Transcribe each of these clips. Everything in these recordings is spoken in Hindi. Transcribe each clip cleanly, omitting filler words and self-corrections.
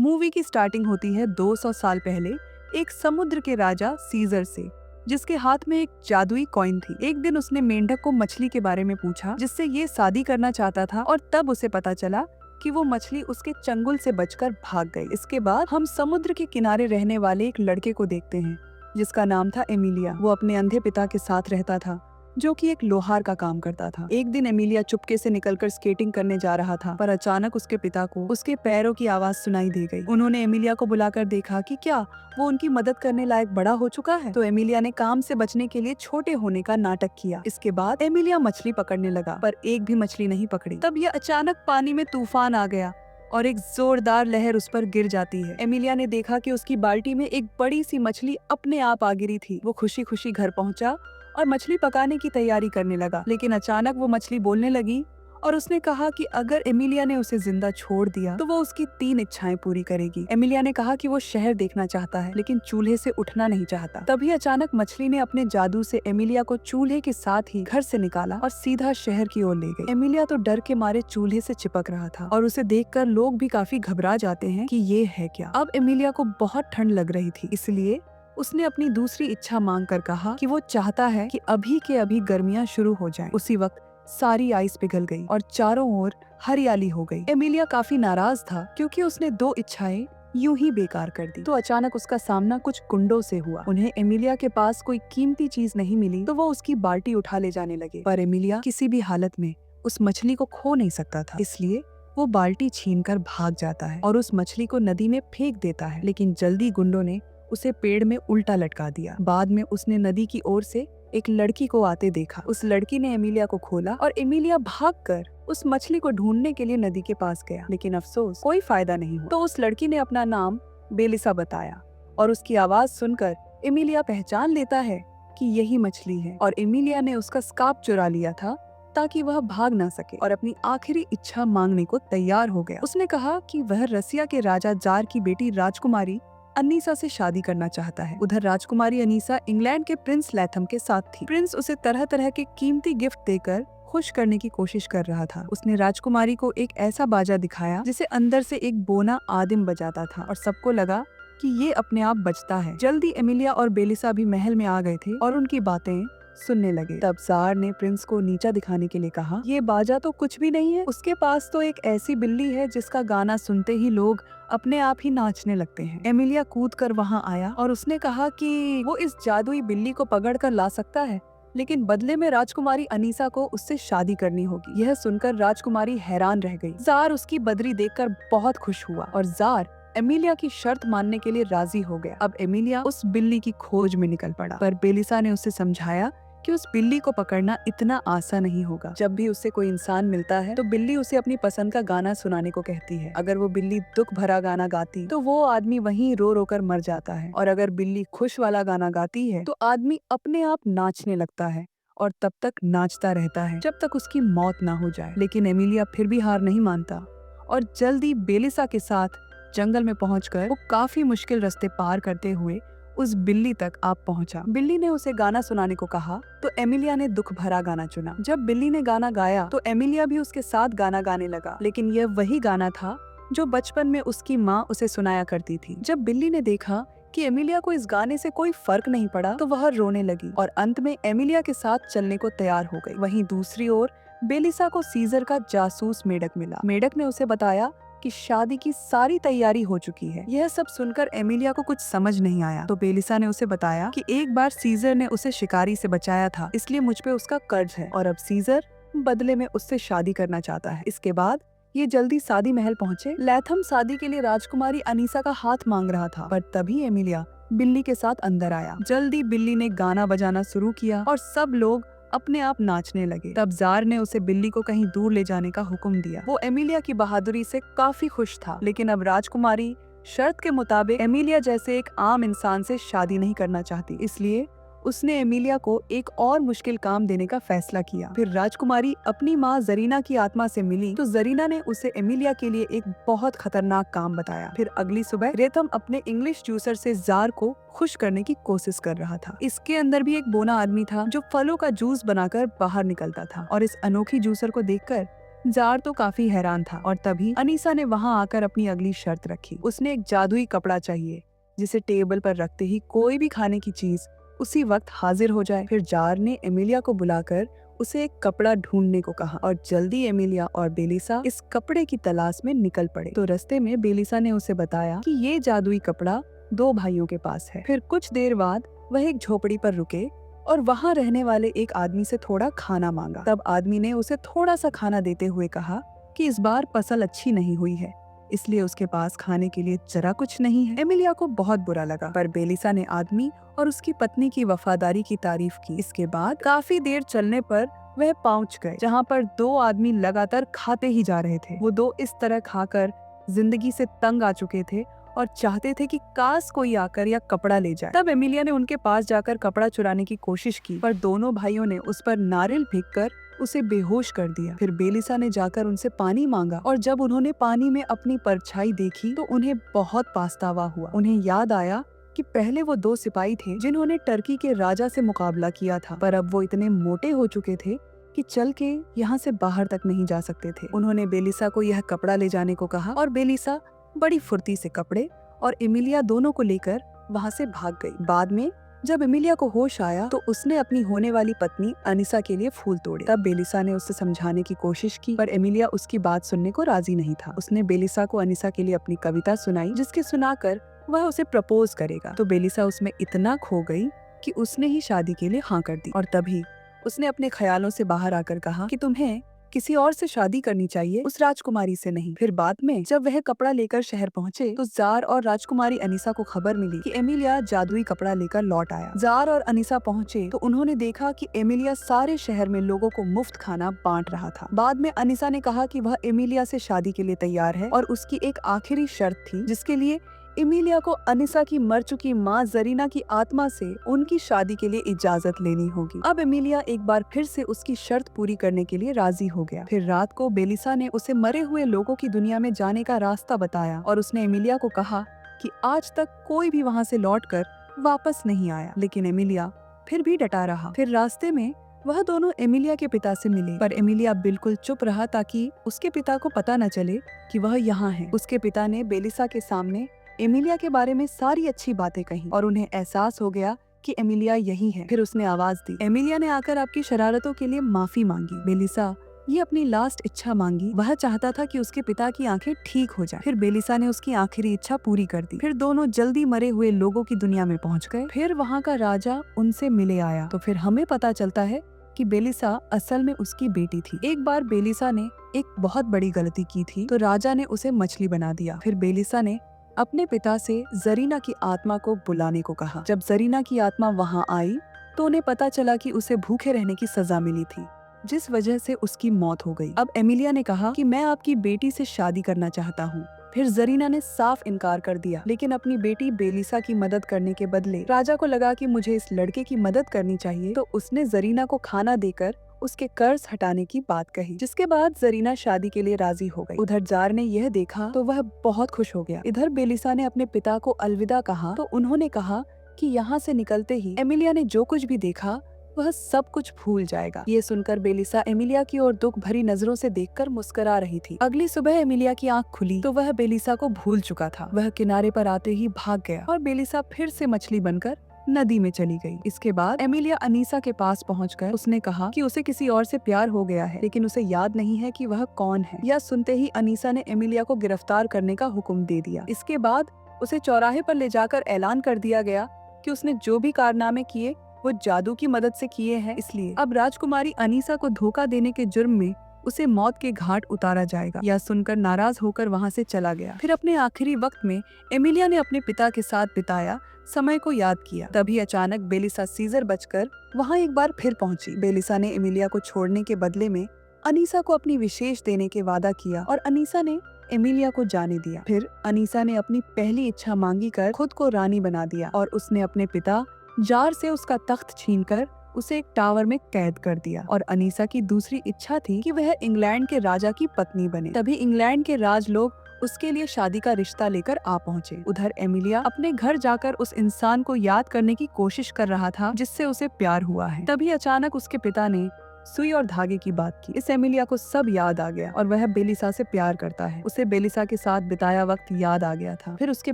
मूवी की स्टार्टिंग होती है 200 साल पहले एक समुद्र के राजा सीजर से, जिसके हाथ में एक जादुई कॉइन थी। एक दिन उसने मेंढक को मछली के बारे में पूछा जिससे ये शादी करना चाहता था, और तब उसे पता चला कि वो मछली उसके चंगुल से बचकर भाग गई। इसके बाद हम समुद्र के किनारे रहने वाले एक लड़के को देखते हैं जिसका नाम था एमिलिया। वो अपने अंधे पिता के साथ रहता था जो कि एक लोहार का काम करता था। एक दिन एमिलिया चुपके से निकलकर स्केटिंग करने जा रहा था, पर अचानक उसके पिता को उसके पैरों की आवाज सुनाई दे गई। उन्होंने एमिलिया को बुलाकर देखा कि क्या वो उनकी मदद करने लायक बड़ा हो चुका है। तो एमिलिया ने काम से बचने के लिए छोटे होने का नाटक किया। इसके बाद एमिलिया मछली पकड़ने लगा, पर एक भी मछली नहीं पकड़ी। तब यह अचानक पानी में तूफान आ गया और एक जोरदार लहर उस पर गिर जाती है। एमिलिया ने देखा कि उसकी बाल्टी में एक बड़ी सी मछली अपने आप आ गिरी थी। वो खुशी खुशी घर पहुंचा और मछली पकाने की तैयारी करने लगा, लेकिन अचानक वो मछली बोलने लगी और उसने कहा कि अगर एमिलिया ने उसे जिंदा छोड़ दिया तो वो उसकी 3 इच्छाएं पूरी करेगी। एमिलिया ने कहा कि वो शहर देखना चाहता है लेकिन चूल्हे से उठना नहीं चाहता। तभी अचानक मछली ने अपने जादू से एमिलिया को चूल्हे के साथ ही घर से निकाला और सीधा शहर की ओर ले गई। एमिलिया तो डर के मारे चूल्हे से चिपक रहा था और उसे देखकर लोग भी काफी घबरा जाते हैं कि ये है क्या। अब एमिलिया को बहुत ठंड लग रही थी, इसलिए उसने अपनी दूसरी इच्छा मांग कर कहा कि वो चाहता है कि अभी के अभी गर्मियां शुरू हो जाएं। उसी वक्त सारी आइस पिघल गई और चारों ओर हरियाली हो गई। एमिलिया काफी नाराज था क्योंकि उसने 2 इच्छाएं यूं ही बेकार कर दी। तो अचानक उसका सामना कुछ गुंडों से हुआ। उन्हें एमिलिया के पास कोई कीमती चीज नहीं मिली तो वो उसकी बाल्टी उठा ले जाने लगे, पर एमिलिया किसी भी हालत में उस मछली को खो नहीं सकता था, इसलिए वो बाल्टी छीनकर भाग जाता है और उस मछली को नदी में फेंक देता है। लेकिन जल्दी गुंडों ने उसे पेड़ में उल्टा लटका दिया। बाद में उसने नदी की ओर से एक लड़की को आते देखा। उस लड़की ने एमिलिया को खोला और एमिलिया भागकर उस मछली को ढूंढने के लिए नदी के पास गया, लेकिन अफसोस कोई फायदा नहीं हुआ। तो उस लड़की ने अपना नाम बेलिसा बताया और उसकी आवाज सुनकर एमिलिया पहचान लेता है कि यही मछली है, और एमिलिया ने उसका स्कार्फ चुरा लिया था ताकि वह भाग ना सके, और अपनी आखिरी इच्छा मांगने को तैयार हो गया। उसने कहा कि वह रसिया के राजा जार की बेटी राजकुमारी अनीसा से शादी करना चाहता है। उधर राजकुमारी अनीसा इंग्लैंड के प्रिंस लैथम के साथ थी। प्रिंस उसे तरह तरह के कीमती गिफ्ट देकर खुश करने की कोशिश कर रहा था। उसने राजकुमारी को एक ऐसा बाजा दिखाया जिसे अंदर से एक बोना आदिम बजाता था, और सबको लगा कि ये अपने आप बजता है। जल्दी एमिलिया और बेलिसा भी महल में आ गए थे और उनकी बातें सुनने लगे। तब जार ने प्रिंस को नीचा दिखाने के लिए कहा, ये बाजा तो कुछ भी नहीं है, उसके पास तो एक ऐसी बिल्ली है जिसका गाना सुनते ही लोग अपने आप ही नाचने लगते हैं। एमिलिया कूद कर वहाँ आया और उसने कहा कि वो इस जादुई बिल्ली को पकड़ कर ला सकता है, लेकिन बदले में राजकुमारी अनीसा को उससे शादी करनी होगी। यह सुनकर राजकुमारी हैरान रह गई। जार उसकी बदरी देखकर बहुत खुश हुआ और जार एमिलिया की शर्त मानने के लिए राजी हो गया। अब एमिलिया उस बिल्ली की खोज में निकल पड़ा, पर बेलिसा ने उसे समझाया कि उस बिल्ली को पकड़ना इतना आसान नहीं होगा। जब भी उससे कोई इंसान मिलता है तो बिल्ली उसे अपनी पसंद का गाना सुनाने को कहती है। अगर वो बिल्ली दुख भरा गाना गाती तो वो आदमी वहीं रो रो कर मर जाता है, और अगर बिल्ली खुश वाला गाना गाती है तो आदमी अपने आप नाचने लगता है और तब तक नाचता रहता है जब तक उसकी मौत ना हो जाए। लेकिन एमिलिया फिर भी हार नहीं मानता और जल्दी बेलिसा के साथ जंगल में पहुंचकर वो काफी मुश्किल रास्ते पार करते हुए उस बिल्ली तक आप पहुंचा। बिल्ली ने उसे गाना सुनाने को कहा तो एमिलिया ने दुख भरा गाना चुना। जब बिल्ली ने गाना गाया तो एमिलिया भी उसके साथ गाना गाने लगा, लेकिन यह वही गाना था जो बचपन में उसकी माँ उसे सुनाया करती थी। जब बिल्ली ने देखा कि एमिलिया को इस गाने से कोई फर्क नहीं पड़ा तो वह रोने लगी और अंत में एमिलिया के साथ चलने को तैयार हो गई। वहीं दूसरी ओर बेलिसा को सीजर का जासूस मेढक मिला। मेढक ने उसे बताया कि शादी की सारी तैयारी हो चुकी है। यह सब सुनकर एमिलिया को कुछ समझ नहीं आया, तो बेलिसा ने उसे बताया कि एक बार सीजर ने उसे शिकारी से बचाया था, इसलिए मुझ पे उसका कर्ज है और अब सीजर बदले में उससे शादी करना चाहता है। इसके बाद ये जल्दी शादी महल पहुँचे। लैथम शादी के लिए राजकुमारी अनीसा का हाथ मांग रहा था, पर तभी एमिलिया बिल्ली के साथ अंदर आया। जल्दी बिल्ली ने गाना बजाना शुरू किया और सब लोग अपने आप नाचने लगे। तब जार ने उसे बिल्ली को कहीं दूर ले जाने का हुक्म दिया। वो एमिलिया की बहादुरी से काफी खुश था, लेकिन अब राजकुमारी शर्त के मुताबिक एमिलिया जैसे एक आम इंसान से शादी नहीं करना चाहती, इसलिए उसने एमिलिया को एक और मुश्किल काम देने का फैसला किया। फिर राजकुमारी अपनी माँ जरीना की आत्मा से मिली तो जरीना ने उसे एमिलिया के लिए एक बहुत खतरनाक काम बताया। फिर अगली सुबह रेतम अपने इंग्लिश जूसर से जार को खुश करने की कोशिश कर रहा था। इसके अंदर भी एक बोना आदमी था जो फलों का जूस बनाकर बाहर निकलता था, और इस अनोखी जूसर को देखकर जार तो काफी हैरान था और तभी अनीसा ने वहाँ आकर अपनी अगली शर्त रखी। उसने एक जादुई कपड़ा चाहिए जिसे टेबल पर रखते ही कोई भी खाने की चीज उसी वक्त हाजिर हो जाए। फिर जार ने एमिलिया को बुलाकर उसे एक कपड़ा ढूंढने को कहा और जल्दी एमिलिया और बेलिसा इस कपड़े की तलाश में निकल पड़े। तो रास्ते में बेलिसा ने उसे बताया कि ये जादुई कपड़ा 2 भाइयों के पास है। फिर कुछ देर बाद वह एक झोपड़ी पर रुके और वहाँ रहने वाले एक आदमी से थोड़ा खाना मांगा। तब आदमी ने उसे थोड़ा सा खाना देते हुए कहा कि इस बार फसल अच्छी नहीं हुई है, इसलिए उसके पास खाने के लिए जरा कुछ नहीं है। एमिलिया को बहुत बुरा लगा, पर बेलिसा ने आदमी और उसकी पत्नी की वफादारी की तारीफ की। इसके बाद काफी देर चलने पर वह पहुंच गए जहाँ पर 2 आदमी लगातार खाते ही जा रहे थे। वो 2 इस तरह खाकर जिंदगी से तंग आ चुके थे और चाहते थे कि काश कोई आकर या कपड़ा ले जाए। तब एमिलिया ने उनके पास जाकर कपड़ा चुराने की कोशिश की, पर दोनों भाइयों ने उस पर नारियल फेंककर उसे बेहोश कर दिया। फिर बेलिसा ने जाकर उनसे पानी मांगा और जब उन्होंने पानी में अपनी परछाई देखी तो उन्हें बहुत पछतावा हुआ। उन्हें याद आया कि पहले वो 2 सिपाही थे जिन्होंने टर्की के राजा से मुकाबला किया था, पर अब वो इतने मोटे हो चुके थे कि चल के यहाँ से बाहर तक नहीं जा सकते थे। उन्होंने बेलिसा को यह कपड़ा ले जाने को कहा और बेलिसा बड़ी फुर्ती से कपड़े और एमिलिया दोनों को लेकर वहाँ से भाग गई। बाद में जब एमिलिया को होश आया तो उसने अपनी होने वाली पत्नी अनीसा के लिए फूल तोड़े। तब बेलिसा ने उसे समझाने की कोशिश की, पर एमिलिया उसकी बात सुनने को राजी नहीं था। उसने बेलिसा को अनीसा के लिए अपनी कविता सुनाई, जिसके सुनाकर वह उसे प्रपोज करेगा। तो बेलिसा उसमें इतना खो गई कि उसने ही शादी के लिए हाँ कर दी। और तभी उसने अपने ख्यालों से बाहर आकर कहा कि तुम्हें किसी और से शादी करनी चाहिए, उस राजकुमारी से नहीं। फिर बाद में जब वह कपड़ा लेकर शहर पहुँचे तो जार और राजकुमारी अनीसा को खबर मिली कि एमिलिया जादुई कपड़ा लेकर लौट आया। जार और अनीसा पहुँचे तो उन्होंने देखा कि एमिलिया सारे शहर में लोगों को मुफ्त खाना बांट रहा था। बाद में अनीसा ने कहा कि वह एमिलिया से शादी के लिए तैयार है और उसकी एक आखिरी शर्त थी, जिसके लिए एमिलिया को अनीसा की मर चुकी माँ जरीना की आत्मा से उनकी शादी के लिए इजाजत लेनी होगी। अब एमिलिया एक बार फिर से उसकी शर्त पूरी करने के लिए राजी हो गया। फिर रात को बेलिसा ने उसे मरे हुए लोगों की दुनिया में जाने का रास्ता बताया और उसने एमिलिया को कहा कि आज तक कोई भी वहाँ से लौटकर वापस नहीं आया, लेकिन एमिलिया फिर भी डटा रहा। फिर रास्ते में वह दोनों एमिलिया के पिता से मिले, पर एमिलिया बिल्कुल चुप रहा ताकि उसके पिता को पता न चले कि वह यहाँ है। उसके पिता ने बेलिसा के सामने एमिलिया के बारे में सारी अच्छी बातें कही और उन्हें एहसास हो गया कि एमिलिया यही है। फिर उसने आवाज दी, एमिलिया ने आकर आपकी शरारतों के लिए माफी मांगी। बेलिसा ये अपनी लास्ट इच्छा मांगी। वह चाहता था कि उसके पिता की आंखें ठीक हो जाएं। फिर बेलिसा ने उसकी आखिरी इच्छा पूरी कर दी। फिर दोनों जल्दी मरे हुए लोगों की दुनिया में पहुंच गए। फिर वहाँ का राजा उनसे मिले आया तो फिर हमें पता चलता है कि बेलिसा असल में उसकी बेटी थी। एक बार बेलिसा ने एक बहुत बड़ी गलती की थी तो राजा ने उसे मछली बना दिया। फिर बेलिसा ने अपने पिता से जरीना की आत्मा को बुलाने को कहा। जब जरीना की आत्मा वहाँ आई तो उन्हें पता चला कि उसे भूखे रहने की सजा मिली थी, जिस वजह से उसकी मौत हो गई। अब एमिलिया ने कहा कि मैं आपकी बेटी से शादी करना चाहता हूँ। फिर जरीना ने साफ इनकार कर दिया, लेकिन अपनी बेटी बेलिसा की मदद करने के बदले राजा को लगा कि मुझे इस लड़के की मदद करनी चाहिए, तो उसने जरीना को खाना देकर उसके कर्ज हटाने की बात कही, जिसके बाद जरीना शादी के लिए राजी हो गई। उधर जार ने यह देखा तो वह बहुत खुश हो गया। इधर बेलिसा ने अपने पिता को अलविदा कहा तो उन्होंने कहा कि यहाँ से निकलते ही एमिलिया ने जो कुछ भी देखा वह सब कुछ भूल जाएगा। ये सुनकर बेलिसा एमिलिया की ओर दुख भरी नजरों से देखकर मुस्कुरा रही थी। अगली सुबह एमिलिया की आंख खुली तो वह बेलिसा को भूल चुका था। वह किनारे पर आते ही भाग गया और बेलिसा फिर से मछली बनकर नदी में चली गई। इसके बाद एमिलिया अनीसा के पास पहुंचकर उसने कहा कि उसे किसी और से प्यार हो गया है, लेकिन उसे याद नहीं है कि वह कौन है। यह सुनते ही अनीसा ने एमिलिया को गिरफ्तार करने का हुक्म दे दिया। इसके बाद उसे चौराहे पर ले जाकर ऐलान कर दिया गया कि उसने जो भी कारनामे किए वो जादू की मदद से किए हैं, इसलिए अब राजकुमारी अनीसा को धोखा देने के जुर्म में उसे मौत के घाट उतारा जाएगा। यह सुनकर नाराज होकर वहाँ से चला गया। फिर अपने आखिरी वक्त में एमिलिया ने अपने पिता के साथ बिताया समय को याद किया। तभी अचानक बेलिसा सीजर बचकर वहाँ एक बार फिर पहुंची। बेलिसा ने एमिलिया को छोड़ने के बदले में अनीसा को अपनी विशेष देने के वादा किया और अनीसा ने एमिलिया को जाने दिया। फिर अनीसा ने अपनी पहली इच्छा मांगी कर खुद को रानी बना दिया और उसने अपने पिता जार से उसका तख्त छीनकर उसे एक टावर में कैद कर दिया। और अनीसा की दूसरी इच्छा थी कि वह इंग्लैंड के राजा की पत्नी बने। तभी इंग्लैंड के राज लोग उसके लिए शादी का रिश्ता लेकर आ पहुँचे। उधर एमिलिया अपने घर जाकर उस इंसान को याद करने की कोशिश कर रहा था जिससे उसे प्यार हुआ है। तभी अचानक उसके पिता ने सुई और धागे की बात की। इस एमिलिया को सब याद आ गया और वह बेलिसा से प्यार करता है। उसे बेलिसा के साथ बिताया वक्त याद आ गया था। फिर उसके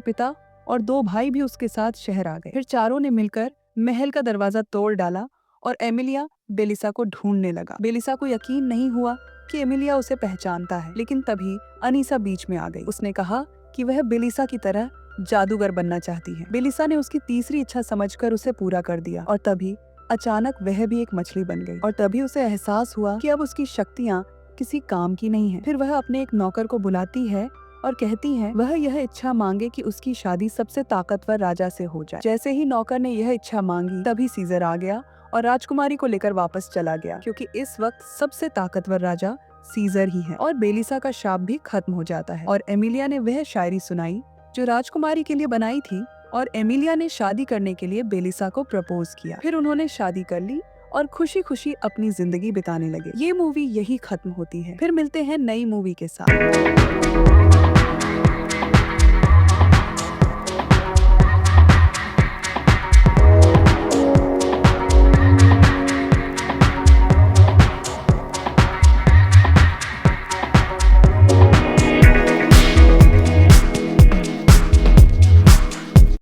पिता और 2 भाई भी उसके साथ शहर आ गए। फिर चारों ने मिलकर महल का दरवाजा तोड़ डाला और एमिलिया बेलिसा को ढूंढने लगा। बेलिसा को यकीन नहीं हुआ कि एमिलिया उसे पहचानता है, लेकिन तभी अनीसा बीच में आ गई। उसने कहा कि वह बेलिसा की तरह जादूगर बनना चाहती है। बेलिसा ने उसकी तीसरी इच्छा समझकर उसे पूरा कर दिया और तभी अचानक वह भी एक मछली बन गई और तभी उसे एहसास हुआ कि अब उसकी शक्तियाँ किसी काम की नहीं है। फिर वह अपने एक नौकर को बुलाती है और कहती है वह यह इच्छा मांगे कि उसकी शादी सबसे ताकतवर राजा से हो जाए। जैसे ही नौकर ने यह इच्छा मांगी तभी सीजर आ गया और राजकुमारी को लेकर वापस चला गया, क्योंकि इस वक्त सबसे ताकतवर राजा सीजर ही है। और बेलिसा का शाप भी खत्म हो जाता है और एमिलिया ने वह शायरी सुनाई जो राजकुमारी के लिए बनाई थी और एमिलिया ने शादी करने के लिए बेलिसा को प्रपोज किया। फिर उन्होंने शादी कर ली और खुशी खुशी अपनी जिंदगी बिताने लगे। ये मूवी यही खत्म होती है। फिर मिलते हैं नई मूवी के साथ।